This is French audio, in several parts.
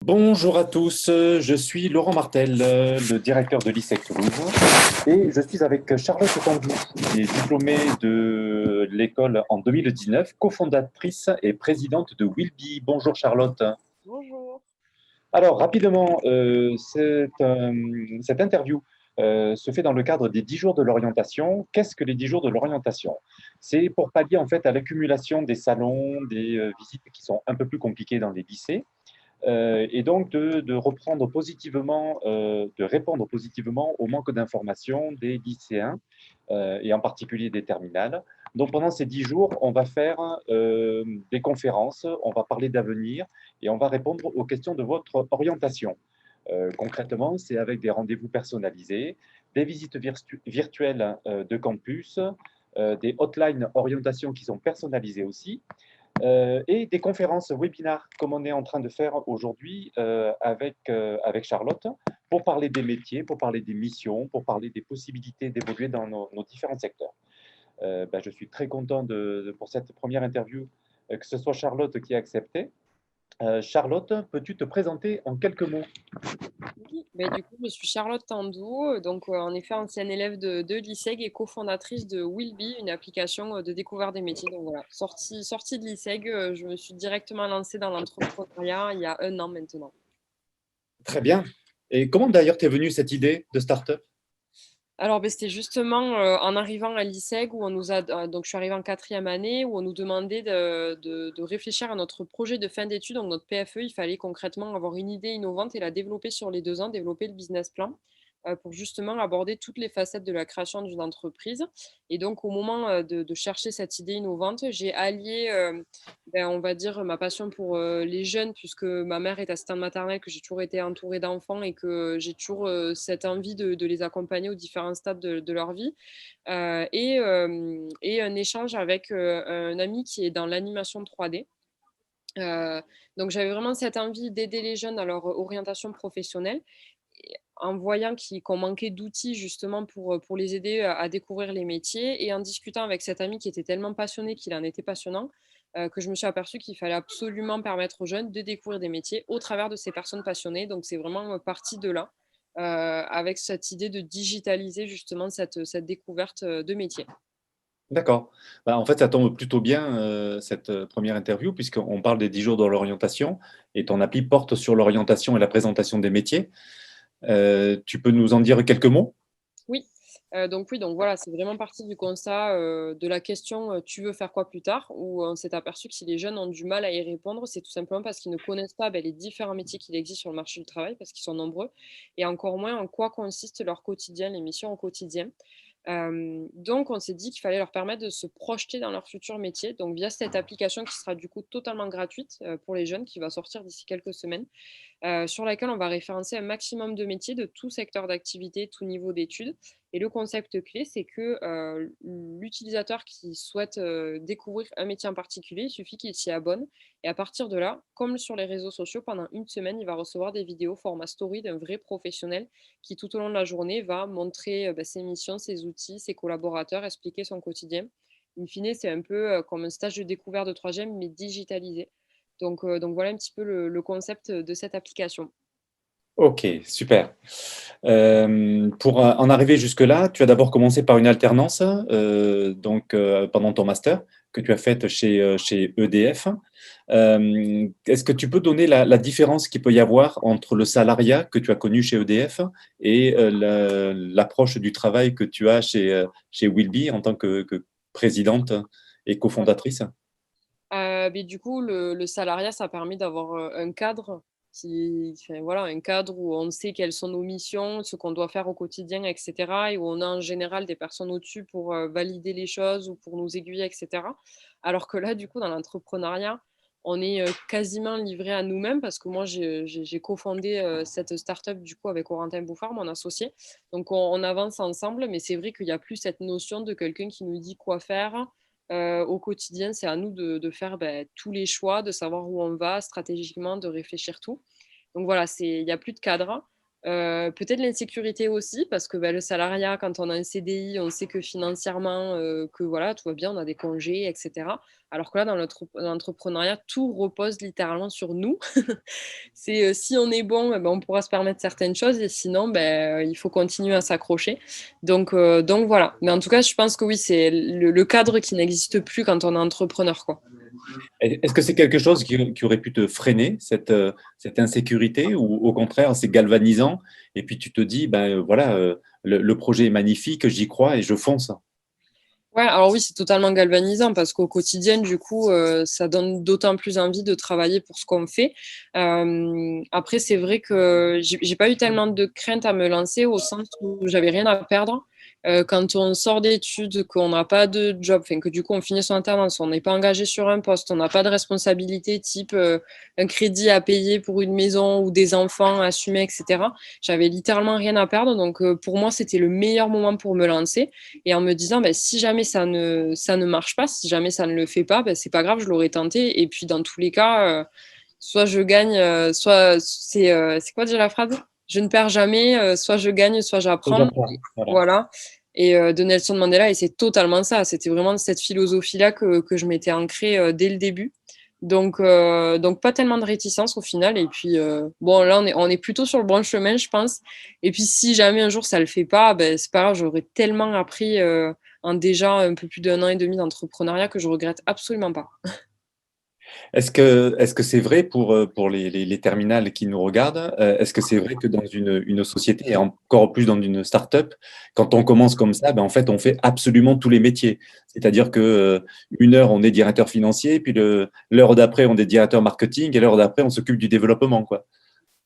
Bonjour à tous, je suis Laurent Martel, le directeur de l'ISEC Toulouse, et je suis avec Charlotte Tandou, qui est diplômée de l'école en 2019, cofondatrice et présidente de Wilby. Bonjour Charlotte. Bonjour. Alors rapidement, cette interview se fait dans le cadre des 10 jours de l'orientation. Qu'est-ce que les 10 jours de l'orientation? C'est pour pallier en fait à l'accumulation des salons, des visites qui sont un peu plus compliquées dans les lycées et donc de reprendre positivement, de répondre positivement au manque d'information des lycéens et en particulier des terminales. Donc pendant ces 10 jours, on va faire des conférences, on va parler d'avenir et on va répondre aux questions de votre orientation. Concrètement, c'est avec des rendez-vous personnalisés, des visites virtuelles de campus, des hotlines orientation qui sont personnalisées aussi, et des conférences webinaires comme on est en train de faire aujourd'hui avec Charlotte pour parler des métiers, pour parler des missions, pour parler des possibilités d'évoluer dans nos différents secteurs. Je suis très content pour cette première interview que ce soit Charlotte qui a accepté. Charlotte, peux-tu te présenter en quelques mots? Oui, du coup, je suis Charlotte Tandou, en effet ancienne élève de l'ISEG et cofondatrice de Willby, une application de découverte des métiers. Donc voilà, sortie de l'ISEG, je me suis directement lancée dans l'entrepreneuriat il y a un an maintenant. Très bien. Et comment d'ailleurs t'es venue cette idée de start-up? Alors, c'était justement en arrivant à l'ISEG où on nous a, donc je suis arrivée en quatrième année, où on nous demandait de réfléchir à notre projet de fin d'études, donc notre PFE. Il fallait concrètement avoir une idée innovante et la développer sur les 2 ans, développer le business plan pour justement aborder toutes les facettes de la création d'une entreprise. Et donc, au moment de chercher cette idée innovante, j'ai allié, on va dire, ma passion pour les jeunes, puisque ma mère est assistante maternelle, que j'ai toujours été entourée d'enfants et que j'ai toujours cette envie de les accompagner aux différents stades de leur vie. Et un échange avec un ami qui est dans l'animation 3D. Donc j'avais vraiment cette envie d'aider les jeunes dans leur orientation professionnelle, et en voyant qu'on manquait d'outils justement pour les aider à découvrir les métiers, et en discutant avec cet ami qui était tellement passionné qu'il en était passionnant, que je me suis aperçue qu'il fallait absolument permettre aux jeunes de découvrir des métiers au travers de ces personnes passionnées. Donc c'est vraiment parti de là, avec cette idée de digitaliser justement cette découverte de métiers. D'accord. En fait, ça tombe plutôt bien, cette première interview, puisqu'on parle des 10 jours de l'orientation, et ton appli porte sur l'orientation et la présentation des métiers. Tu peux nous en dire quelques mots? Oui, donc voilà, c'est vraiment parti du constat, de la question, «Tu veux faire quoi plus tard?» où on s'est aperçu que si les jeunes ont du mal à y répondre, c'est tout simplement parce qu'ils ne connaissent pas, les différents métiers qu'il existe sur le marché du travail, parce qu'ils sont nombreux, et encore moins en quoi consiste leur quotidien, les missions au quotidien. Donc on s'est dit qu'il fallait leur permettre de se projeter dans leur futur métier, donc via cette application qui sera du coup totalement gratuite, pour les jeunes, qui va sortir d'ici quelques semaines, sur laquelle on va référencer un maximum de métiers de tout secteur d'activité, tout niveau d'études. Et le concept clé, c'est que l'utilisateur qui souhaite découvrir un métier en particulier, il suffit qu'il s'y abonne. Et à partir de là, comme sur les réseaux sociaux, pendant une semaine, il va recevoir des vidéos format story d'un vrai professionnel qui, tout au long de la journée, va montrer ses missions, ses outils, ses collaborateurs, expliquer son quotidien. In fine, c'est un peu comme un stage de découverte de troisième, mais digitalisé. Donc voilà un petit peu le concept de cette application. Ok, super. Pour en arriver jusque-là, tu as d'abord commencé par une alternance, pendant ton master que tu as faite chez EDF. Est-ce que tu peux donner la différence qu'il peut y avoir entre le salariat que tu as connu chez EDF et l'approche du travail que tu as chez Wilby en tant que présidente et cofondatrice? Du coup, le salariat, ça permet d'avoir, un cadre voilà, un cadre où on sait quelles sont nos missions, ce qu'on doit faire au quotidien et cetera, et où on a en général des personnes au-dessus pour, valider les choses ou pour nous aiguiller et cetera. Alors que là, du coup, dans l'entrepreneuriat, on est, quasiment livré à nous-mêmes, parce que moi, j'ai cofondé, cette start-up, du coup, avec Corentin Bouffard, mon associé. Donc on avance ensemble, mais c'est vrai qu'il y a plus cette notion de quelqu'un qui nous dit quoi faire. Au quotidien, c'est à nous de faire, tous les choix, de savoir où on va stratégiquement, de réfléchir tout. Donc voilà, il y a plus de cadre. Peut-être l'insécurité aussi parce que, bah, le salariat, quand on a un CDI, on sait que financièrement, que voilà, tout va bien, on a des congés et cetera. Alors que là, dans l'entrepreneuriat, tout repose littéralement sur nous. C'est, si on est bon, eh ben, on pourra se permettre certaines choses et sinon, il faut continuer à s'accrocher. Donc voilà. Mais en tout cas, je pense que oui, c'est le cadre qui n'existe plus quand on est entrepreneur, quoi. Est-ce que c'est quelque chose qui aurait pu te freiner, cette insécurité, ou au contraire, c'est galvanisant et puis tu te dis, ben voilà, le projet est magnifique, j'y crois et je fonce. Ouais, alors oui, c'est totalement galvanisant parce qu'au quotidien, du coup, ça donne d'autant plus envie de travailler pour ce qu'on fait. Après, c'est vrai que j'ai pas eu tellement de crainte à me lancer au sens où j'avais rien à perdre. Quand on sort d'études, qu'on n'a pas de job, enfin que du coup on finit son alternance, on n'est pas engagé sur un poste, on n'a pas de responsabilité type, un crédit à payer pour une maison ou des enfants à assumer et cetera. J'avais littéralement rien à perdre donc pour moi, c'était le meilleur moment pour me lancer et en me disant: «Beh, si jamais ça ne marche pas, si jamais ça ne le fait pas, bah, c'est pas grave, je l'aurais tenté et puis dans tous les cas, soit je gagne, soit c'est quoi déjà la phrase? Je ne perds jamais, soit je gagne, soit j'apprends». J'apprends, voilà. Voilà et de Nelson Mandela et c'est totalement ça. C'était vraiment cette philosophie-là que je m'étais ancrée, dès le début. Donc pas tellement de réticence au final et puis, bon là on est plutôt sur le bon chemin je pense et puis si jamais un jour ça le fait pas, beh, c'est pas grave, j'aurais tellement appris, en déjà un peu plus d'1 an et demi d'entrepreneuriat que je regrette absolument pas. Est-ce que c'est vrai pour les terminales qui nous regardent? Est-ce que c'est vrai que dans une société et encore plus dans une start-up, quand on commence comme ça, ben, en fait, on fait absolument tous les métiers? C'est-à-dire que, 1 heure, on est directeur financier, puis l'heure d'après, on est directeur marketing et l'heure d'après, on s'occupe du développement, quoi.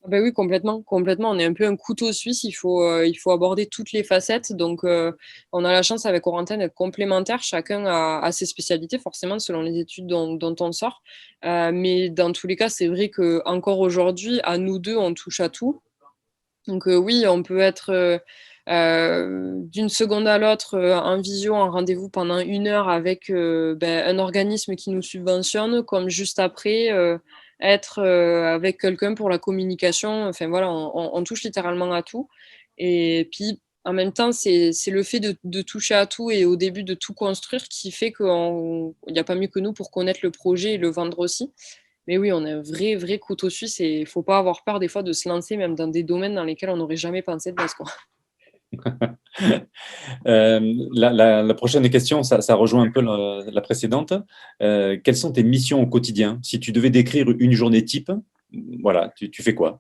Ah bah, oui, complètement, complètement. On est un peu un couteau suisse, il faut aborder toutes les facettes donc on a la chance avec Corentin d'être complémentaires. Chacun a ses spécialités forcément selon les études dont on sort. Mais dans tous les cas, c'est vrai qu'encore aujourd'hui, à nous 2 on touche à tout. Donc oui, on peut être, d'une seconde à l'autre, en visio, en rendez-vous pendant 1 heure avec, un organisme qui nous subventionne, comme juste après, être, avec quelqu'un pour la communication. Enfin voilà, on touche littéralement à tout et puis, en même temps, c'est le fait de toucher à tout et au début de tout construire qui fait qu'il y a pas mieux que nous pour connaître le projet et le vendre aussi. Mais oui, on est un vrai, vrai couteau suisse et il faut pas avoir peur des fois de se lancer même dans des domaines dans lesquels on n'aurait jamais pensé de base, quoi. La prochaine question, ça rejoint un peu la précédente. Quelles sont tes missions au quotidien? Si tu devais décrire une journée type, voilà, tu fais quoi?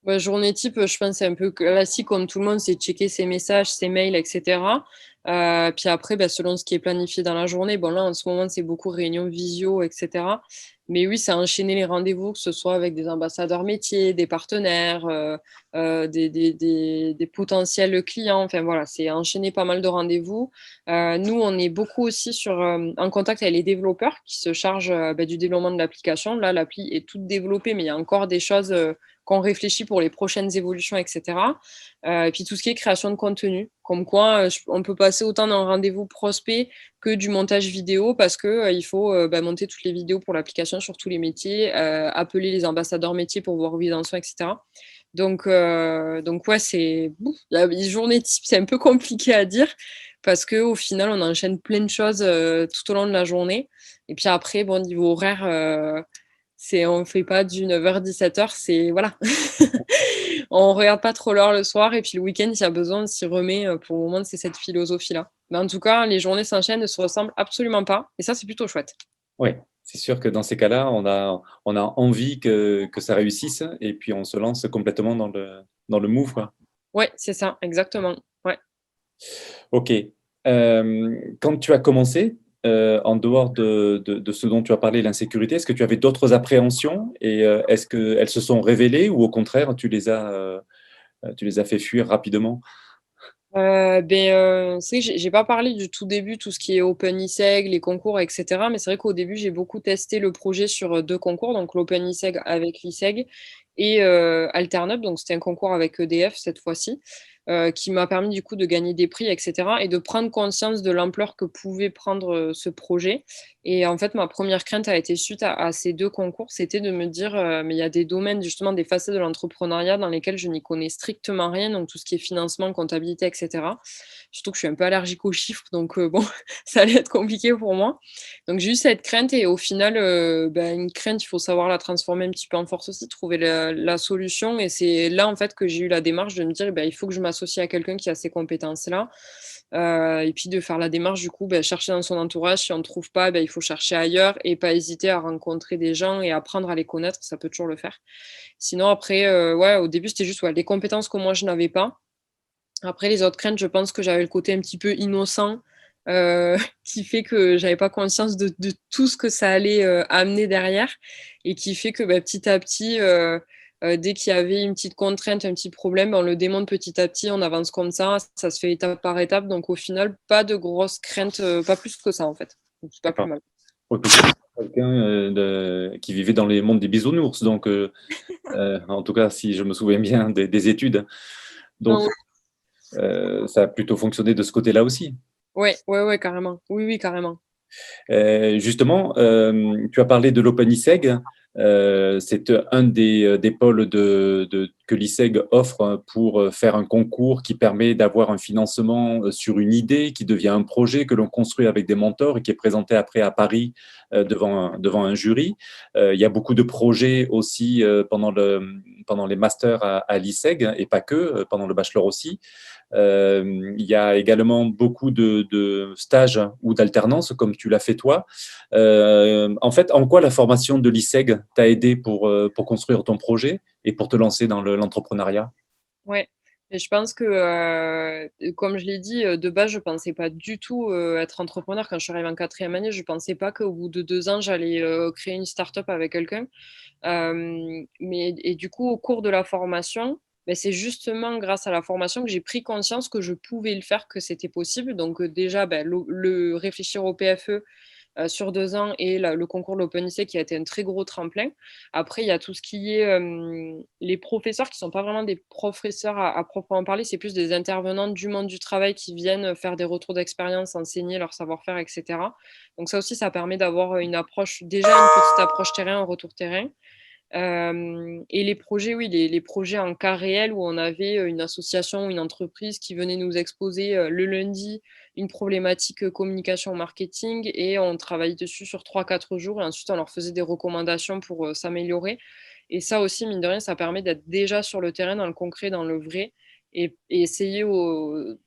Bah, journée type, je pense c'est un peu classique comme tout le monde, c'est checker ses messages, ses mails et cetera. Puis après, bah, selon ce qui est planifié dans la journée, bon là, en ce moment, c'est beaucoup réunions visio et cetera. Mais oui, c'est enchaîner les rendez-vous, que ce soit avec des ambassadeurs métiers, des partenaires, des potentiels clients. Enfin voilà, c'est enchaîner pas mal de rendez-vous. Nous, on est beaucoup aussi en contact avec les développeurs qui se chargent, du développement de l'application. Là, l'appli est toute développée, mais il y a encore des choses, qu'on réfléchit pour les prochaines évolutions et cetera. Et puis tout ce qui est création de contenu, comme quoi, on peut passer autant d'un rendez-vous prospect que du montage vidéo parce que, il faut, monter toutes les vidéos pour l'application sur tous les métiers, appeler les ambassadeurs métiers pour voir où ils en sont et cetera. Donc ouais, la journée type, c'est un peu compliqué à dire parce qu'au final, on enchaîne plein de choses, tout au long de la journée et puis après, bon, niveau horaire, on fait pas du 9h-17h, c'est voilà. On regarde pas trop l'heure le soir et puis le week-end, s'il y a besoin, on s'y remet, pour le moment, c'est cette philosophie-là. Mais en tout cas, les journées s'enchaînent, ne se ressemblent absolument pas et ça, c'est plutôt chouette. Oui, c'est sûr que dans ces cas-là, on a envie que ça réussisse et puis on se lance complètement dans le move, quoi. Ouais, c'est ça, exactement. Ouais. OK. Quand tu as commencé, en dehors de ce dont tu as parlé, l'insécurité, est-ce que tu avais d'autres appréhensions et est-ce qu'elles se sont révélées ou au contraire tu les as fait fuir rapidement? C'est vrai que j'ai pas parlé du tout début, tout ce qui est Open ISEG, les concours et cetera, mais c'est vrai qu'au début, j'ai beaucoup testé le projet sur, 2 concours, donc l'Open ISEG avec l'ISEG et Alternup, donc c'était un concours avec EDF cette fois-ci. qui m'a permis du coup de gagner des prix, et cetera, et de prendre conscience de l'ampleur que pouvait prendre, ce projet. Et en fait, ma première crainte a été suite à ces 2 concours, c'était de me dire, mais il y a des domaines justement, des facettes de l'entrepreneuriat dans lesquels je n'y connais strictement rien, donc tout ce qui est financement, comptabilité, et cetera. Surtout que je suis un peu allergique aux chiffres, donc bon, ça allait être compliqué pour moi. Donc j'ai eu cette crainte et au final, une crainte, il faut savoir la transformer un petit peu en force aussi, trouver la solution, et c'est là, en fait, que j'ai eu la démarche de me dire: «Il faut que je m'associe à quelqu'un qui a ces compétences-là». Et puis de faire la démarche du coup, chercher dans son entourage. Si on ne trouve pas, il faut chercher ailleurs et pas hésiter à rencontrer des gens et apprendre à les connaître, ça peut toujours le faire. Sinon après, ouais, au début, c'était juste, ouais, les compétences que moi je n'avais pas. Après les autres craintes, je pense que j'avais le côté un petit peu innocent, qui fait que j'avais pas conscience de tout ce que ça allait, amener derrière, et qui fait que, petit à petit, dès qu'il y avait une petite contrainte, un petit problème, on le démonte petit à petit, on avance comme ça se fait étape par étape, donc au final, pas de grosses craintes, pas plus que ça en fait. Donc c'est pas plus D'accord. mal. Ouais, puis c'est quelqu'un qui vivait dans les mondes des bisounours, donc en tout cas, si je me souviens bien des études. Donc, Non, ça a plutôt fonctionné de ce côté-là aussi. ouais, ouais, ouais, carrément. Oui, oui, carrément. Justement, tu as parlé de l'OpenISEG. C'est un des pôles que l'ISEG offre pour faire un concours qui permet d'avoir un financement sur une idée qui devient un projet que l'on construit avec des mentors et qui est présenté après à Paris devant un jury. Il y a beaucoup de projets aussi pendant les masters à l'ISEG et pas que, pendant le bachelor aussi. Il y a également beaucoup de stages ou d'alternance, comme tu l'as fait toi. En fait, en quoi la formation de l'ISEG t'a aidé pour construire ton projet et pour te lancer dans l'entrepreneuriat? Ouais, et je pense que, comme je l'ai dit, de base, je pensais pas du tout, être entrepreneur. Quand je suis arrivée en quatrième année, je pensais pas qu'au bout de 2 ans, j'allais, créer une start-up avec quelqu'un. Mais et du coup, au cours de la formation, c'est justement grâce à la formation que j'ai pris conscience que je pouvais le faire, que c'était possible. Donc, déjà, le réfléchir au PFE, sur 2 ans, et le concours de l'OpenIC qui a été un très gros tremplin. Après, il y a tout ce qui est, les professeurs qui sont pas vraiment des professeurs à proprement parler, c'est plus des intervenants du monde du travail qui viennent faire des retours d'expérience, enseigner leur savoir-faire, et cetera. Donc ça aussi, ça permet d'avoir une approche, déjà une petite approche terrain, un retour terrain. Et les projets, oui, les projets en cas réel où on avait, une association ou une entreprise qui venait nous exposer, le lundi une problématique, communication marketing, et on travaillait dessus sur 3 4 jours et ensuite on leur faisait des recommandations pour, s'améliorer, et ça aussi, mine de rien, ça permet d'être déjà sur le terrain, dans le concret, dans le vrai, et essayer le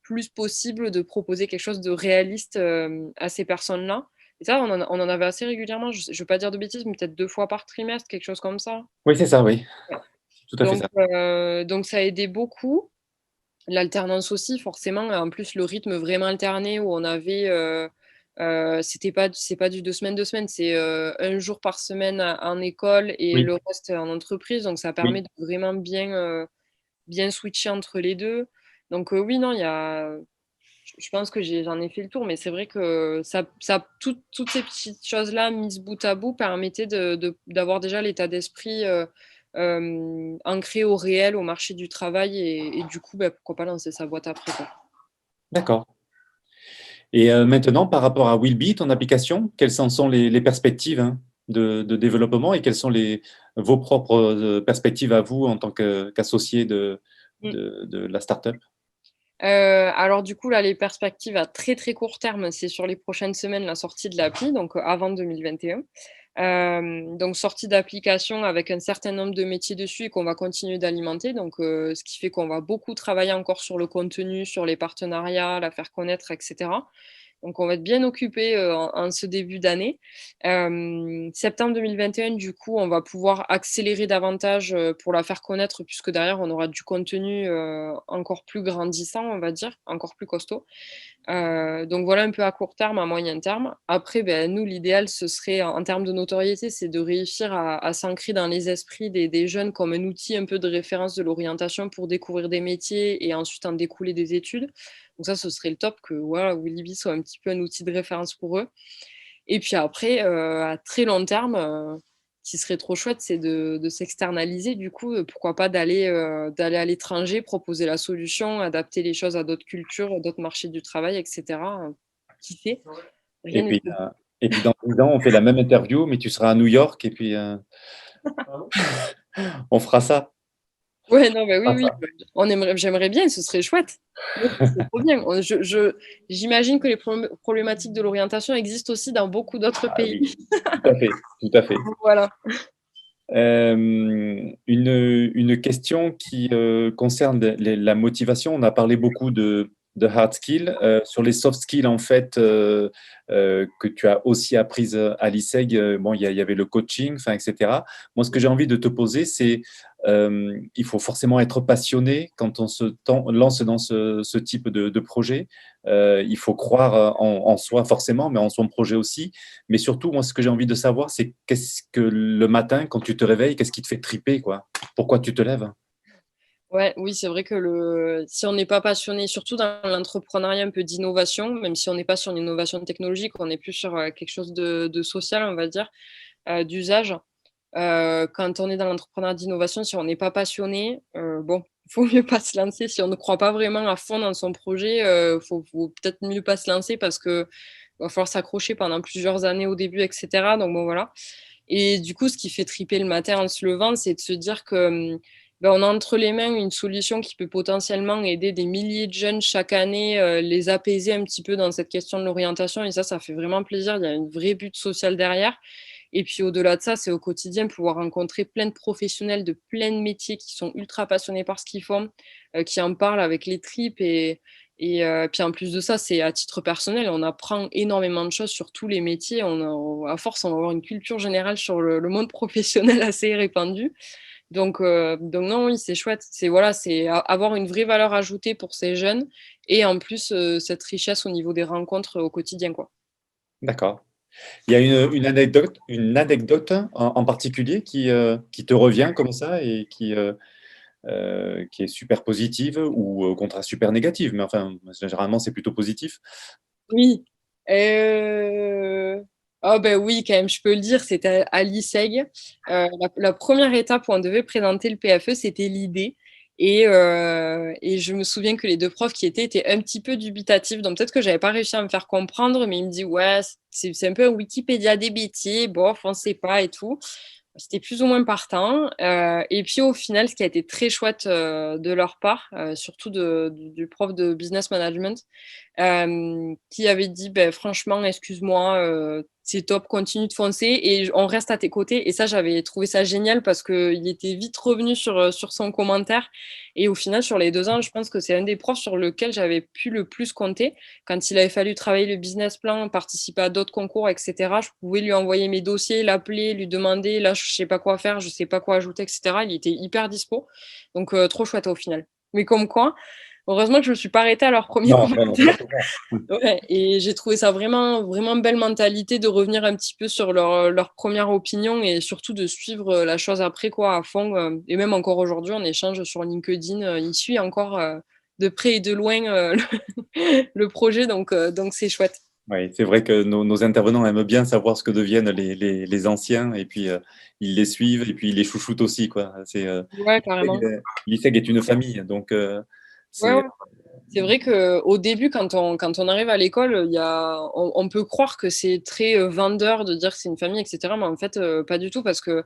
plus possible de proposer quelque chose de réaliste, à ces personnes-là. Et ça, on en avait assez régulièrement, je ne veux pas dire de bêtises, mais peut-être 2 fois par trimestre, quelque chose comme ça. Oui, c'est ça, oui. Ouais. Tout à fait ça. Donc ça a aidé beaucoup. L'alternance aussi, forcément, en plus le rythme vraiment alterné où on avait, c'est pas du 2 semaines, 2 semaines, c'est, 1 jour par semaine en école et Oui, le reste en entreprise, donc ça permet oui. de vraiment bien switcher entre les 2. Donc oui, non, il y a je pense que j'en ai fait le tour, mais c'est vrai que toutes ces petites choses-là, mises bout à bout, permettaient d'avoir déjà l'état d'esprit, ancré au réel, au marché du travail, et du coup, pourquoi pas lancer sa boîte après, quoi. D'accord. Et maintenant, par rapport à Willby, ton application, quelles en sont les perspectives, hein, de développement et quelles sont vos propres perspectives à vous en tant qu'associé Mmh. de la startup? Alors du coup, là, les perspectives à très, très court terme, c'est sur les prochaines semaines la sortie de l'appli, donc avant 2021. Donc sortie d'application avec un certain nombre de métiers dessus et qu'on va continuer d'alimenter, donc ce qui fait qu'on va beaucoup travailler encore sur le contenu, sur les partenariats, la faire connaître, et cetera. Donc on va être bien occupé en ce début d'année. Septembre 2021, du coup, on va pouvoir accélérer davantage, pour la faire connaître, puisque derrière on aura du contenu, encore plus grandissant, on va dire, encore plus costaud. Donc voilà un peu à court terme, à moyen terme. Après, nous, l'idéal, ce serait en termes de notoriété, c'est de réussir à s'ancrer dans les esprits des jeunes comme un outil un peu de référence de l'orientation pour découvrir des métiers et ensuite en découler des études. Donc ça, ce serait le top, que voilà, Willyby soit un petit peu un outil de référence pour eux. Et puis après, à très long terme, qui serait trop chouette, c'est de s'externaliser du coup, pourquoi pas d'aller à l'étranger, proposer la solution, adapter les choses à d'autres cultures, à d'autres marchés du travail et cetera, qui sait? Et Rien n'est puis, trop. dans 10 ans, on fait la même interview, mais tu seras à New York et puis on fera ça. Ouais, non, bah, oui, On fera oui, ça. j'aimerais bien, ce serait chouette. Ouais, ce serait trop bien. J'imagine que les problématiques de l'orientation existent aussi dans beaucoup d'autres Ah pays. oui, tout à fait, tout à fait. Voilà. Une question qui concerne la motivation. On a parlé beaucoup de hard skills. Sur les soft skills, en fait, que tu as aussi apprises à l'ISEG, bon, il y avait le coaching, enfin, etc. Moi, ce que j'ai envie de te poser, c'est il faut forcément être passionné quand on se lance dans ce type de projet. Il faut croire en soi forcément, mais en son projet aussi. Mais surtout, moi, ce que j'ai envie de savoir, c'est qu'est-ce que le matin, quand tu te réveilles, qu'est-ce qui te fait triper, quoi? Pourquoi tu te lèves? Ouais, oui, c'est vrai que si on n'est pas passionné, surtout dans l'entrepreneuriat un peu d'innovation, même si on n'est pas sur une innovation technologique, on est plus sur quelque chose de social, on va dire, d'usage. Quand on est dans l'entrepreneuriat d'innovation, si on n'est pas passionné, bon, il faut mieux pas se lancer. Si on ne croit pas vraiment à fond dans son projet, faut peut-être mieux pas se lancer parce que va falloir s'accrocher pendant plusieurs années au début, et cetera. Donc bon, voilà. Et du coup, ce qui fait triper le matin en se levant, c'est de se dire que, on a entre les mains une solution qui peut potentiellement aider des milliers de jeunes chaque année, les apaiser un petit peu dans cette question de l'orientation et ça fait vraiment plaisir. Il y a une vraie but social derrière et puis au-delà de ça, c'est au quotidien pouvoir rencontrer plein de professionnels de plein de métiers qui sont ultra passionnés par ce qu'ils font, qui en parlent avec les tripes puis en plus de ça, c'est à titre personnel, on apprend énormément de choses sur tous les métiers. À force, on va avoir une culture générale sur le monde professionnel assez répandue. Donc non, oui, c'est chouette. C'est voilà, c'est avoir une vraie valeur ajoutée pour ces jeunes et en plus, cette richesse au niveau des rencontres au quotidien, quoi. D'accord. Il y a une anecdote en particulier qui te revient comme ça et qui est super positive ou au contraire super négative, mais enfin, généralement, c'est plutôt positif. Oui, ah ben oui, quand même, je peux le dire, c'était à l'ISEG. La 1re étape où on devait présenter le PFE, c'était l'idée et je me souviens que les 2 profs qui étaient un petit peu dubitatifs, donc peut-être que j'avais pas réussi à me faire comprendre, mais ils me disent: «Ouais, c'est un peu un Wikipédia des métiers, bof, on sait pas et tout». C'était plus ou moins partant, et puis au final, ce qui a été très chouette, de leur part, surtout du prof de business management, qui avait dit: «Beh, franchement, excuse-moi, c'est top, continue de foncer et on reste à tes côtés» et ça, j'avais trouvé ça génial parce qu'il était vite revenu sur son commentaire et au final, sur les 2 ans, je pense que c'est un des profs sur lequel j'avais pu le plus compter. Quand il avait fallu travailler le business plan, participer à d'autres concours et cetera, je pouvais lui envoyer mes dossiers, l'appeler, lui demander: «Là, je sais pas quoi faire, je sais pas quoi ajouter» et cetera. Il était hyper dispo, donc trop chouette au final. Mais comme quoi, heureusement que je me suis pas arrêtée à leur premier Non, non, non, commentaire. ça c'est clair. Ouais et j'ai trouvé ça vraiment vraiment belle mentalité de revenir un petit peu sur leur 1re opinion et surtout de suivre, la chose après quoi, à fond, et même encore aujourd'hui, on échange sur LinkedIn, il suit encore, de près et de loin, le projet donc c'est chouette. Oui, c'est vrai que nos intervenants aiment bien savoir ce que deviennent les anciens et puis ils les suivent et puis ils les chouchoutent aussi, quoi. Ouais, carrément. l'ISEG est une famille, donc Ouais, c'est ouais. C'est vrai qu'au début, quand on arrive à l'école, on peut croire que c'est très vendeur de dire que c'est une famille, et cetera. Mais en fait, pas du tout, parce que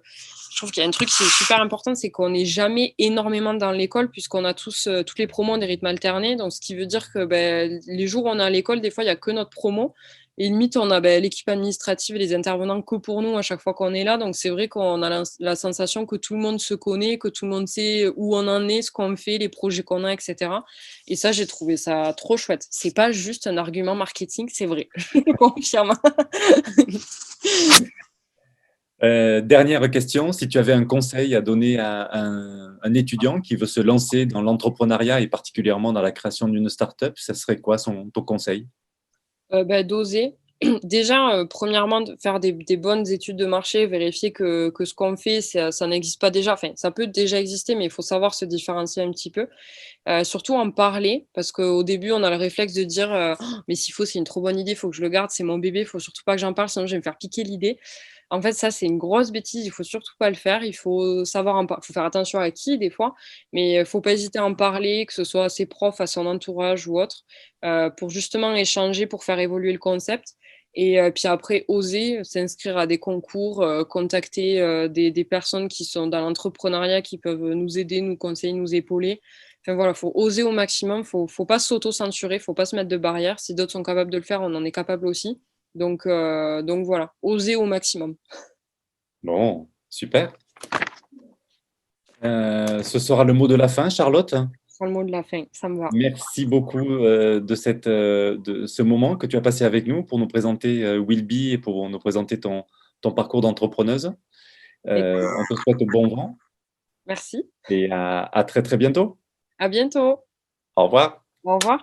je trouve qu'il y a un truc qui est super important, c'est qu'on n'est jamais énormément dans l'école, puisqu'on a toutes les promos des rythmes alternés. Donc, ce qui veut dire que ben, les jours où on est à l'école, des fois, il n'y a que notre promo. Et limite, on a ben, l'équipe administrative et les intervenants que pour nous à chaque fois qu'on est là. Donc, c'est vrai qu'on a la sensation que tout le monde se connaît, que tout le monde sait où on en est, ce qu'on fait, les projets qu'on a, etc. Et ça, j'ai trouvé ça trop chouette. C'est pas juste un argument marketing, c'est vrai. Je confirme. Dernière question, si tu avais un conseil à donner à un étudiant qui veut se lancer dans l'entrepreneuriat et particulièrement dans la création d'une start-up, ça serait quoi ton conseil? Bah, d'oser. Déjà, premièrement, de faire des bonnes études de marché, vérifier que ce qu'on fait, ça n'existe pas déjà. Enfin, ça peut déjà exister, mais il faut savoir se différencier un petit peu. Surtout en parler, parce qu'au début, on a le réflexe de dire «Oh, mais s'il faut, c'est une trop bonne idée, il faut que je le garde, c'est mon bébé, il faut surtout pas que j'en parle, sinon je vais me faire piquer l'idée». En fait, ça, c'est une grosse bêtise, il faut surtout pas le faire. Il faut savoir faut faire attention à qui des fois, mais faut pas hésiter à en parler, que ce soit à ses profs, à son entourage ou autre, pour justement échanger, pour faire évoluer le concept et puis après oser s'inscrire à des concours, contacter, des personnes qui sont dans l'entrepreneuriat, qui peuvent nous aider, nous conseiller, nous épauler. Enfin voilà, faut oser au maximum, faut pas s'auto-censurer, faut pas se mettre de barrières. Si d'autres sont capables de le faire, on en est capable aussi. Donc voilà, oser au maximum. Bon, super. Ce sera le mot de la fin, Charlotte. Ce sera le mot de la fin, ça me va. Merci beaucoup de ce moment que tu as passé avec nous pour nous présenter Willby et pour nous présenter ton parcours d'entrepreneuse. On te souhaite bon vent Merci. et à très très bientôt. À bientôt. Au revoir. Au revoir.